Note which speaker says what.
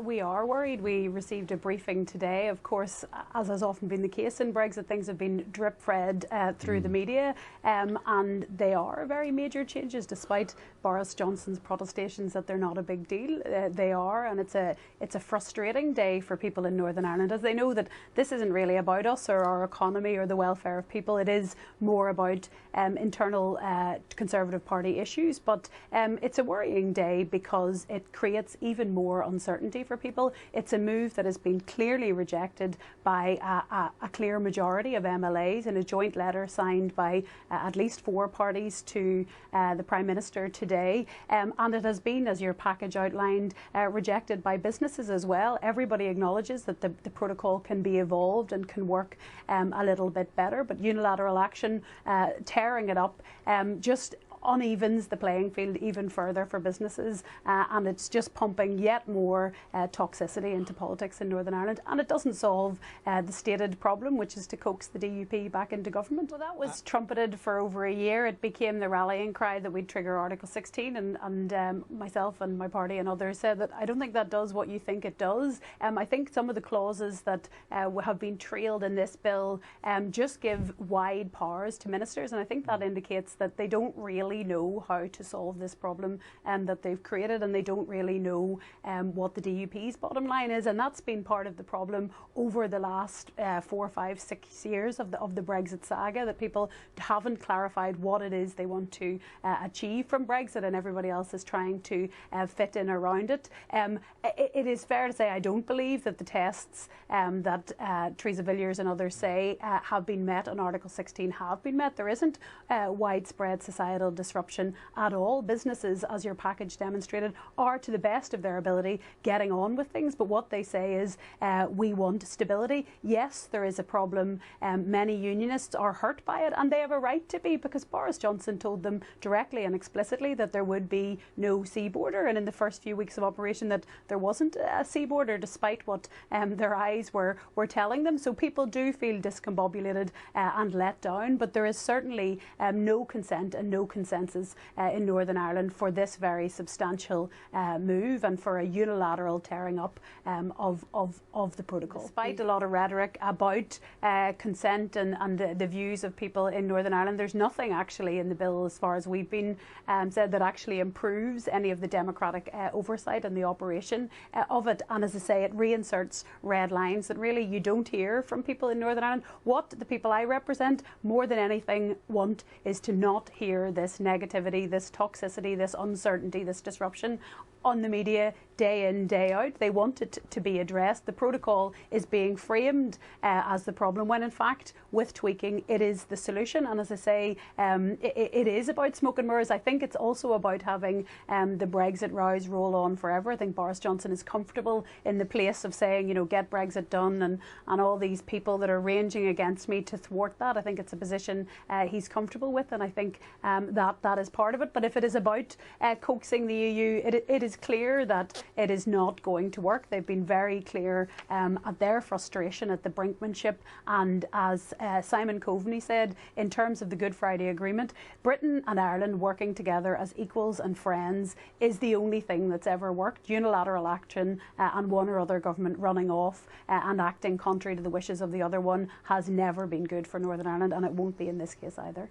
Speaker 1: We are worried. We received a briefing today. Of course, as has often been the case in Brexit, things have been drip-fed through the media, and they are very major changes, despite Boris Johnson's protestations that they're not a big deal. They are, and it's a frustrating day for people in Northern Ireland, as they know that this isn't really about us or our economy or the welfare of people. It is more about internal Conservative Party issues, but it's a worrying day because it creates even more uncertainty for people. It's a move that has been clearly rejected by a clear majority of MLAs in a joint letter signed by at least 4 parties to the Prime Minister today, and it has been, as your package outlined, rejected by businesses as well. Everybody acknowledges that the protocol can be evolved and can work a little bit better, but unilateral action, tearing it up, just unevens the playing field even further for businesses, and it's just pumping yet more toxicity into politics in Northern Ireland, and it doesn't solve the stated problem, which is to coax the DUP back into government. Well, that was trumpeted for over a year. It became the rallying cry that we'd trigger Article 16, and myself and my party and others said that I don't think that does what you think it does. I think some of the clauses that have been trailed in this bill just give wide powers to ministers, and I think that indicates that they don't really know how to solve this problem that they've created, and they don't really know what the DUP's bottom line is, and that's been part of the problem over the last 4, 5, 6 years of the Brexit saga, that people haven't clarified what it is they want to achieve from Brexit, and everybody else is trying to fit in around it. It is fair to say I don't believe that the tests that Theresa Villiers and others say have been met on Article 16 have been met. There isn't widespread societal disruption at all. Businesses, as your package demonstrated, are to the best of their ability getting on with things, but what they say is we want stability. Yes, there is a problem. Many unionists are hurt by it, and they have a right to be, because Boris Johnson told them directly and explicitly that there would be no sea border, and in the first few weeks of operation that there wasn't a sea border, despite what their eyes were telling them. So people do feel discombobulated and let down, but there is certainly no consent and no consensus in Northern Ireland for this very substantial move and for a unilateral tearing up of the protocol. Despite a lot of rhetoric about consent and the views of people in Northern Ireland, there's nothing actually in the bill, as far as we've been said, that actually improves any of the democratic oversight and the operation of it. And as I say, it reinserts red lines that really you don't hear from people in Northern Ireland. What the people I represent more than anything want is to not hear this negativity, this toxicity, this uncertainty, this disruption on the media day in, day out. They want it to be addressed. The protocol is being framed as the problem, when in fact, with tweaking, it is the solution. And as I say, it is about smoke and mirrors. I think it's also about having the Brexit rows roll on forever. I think Boris Johnson is comfortable in the place of saying, you know, get Brexit done, and all these people that are ranging against me to thwart that. I think it's a position he's comfortable with, and I think that is part of it. But if it is about coaxing the EU, it is clear that it is not going to work. They've been very clear at their frustration at the brinkmanship, and as Simon Coveney said, in terms of the Good Friday Agreement, Britain and Ireland working together as equals and friends is the only thing that's ever worked. Unilateral action and one or other government running off and acting contrary to the wishes of the other one has never been good for Northern Ireland, and it won't be in this case either.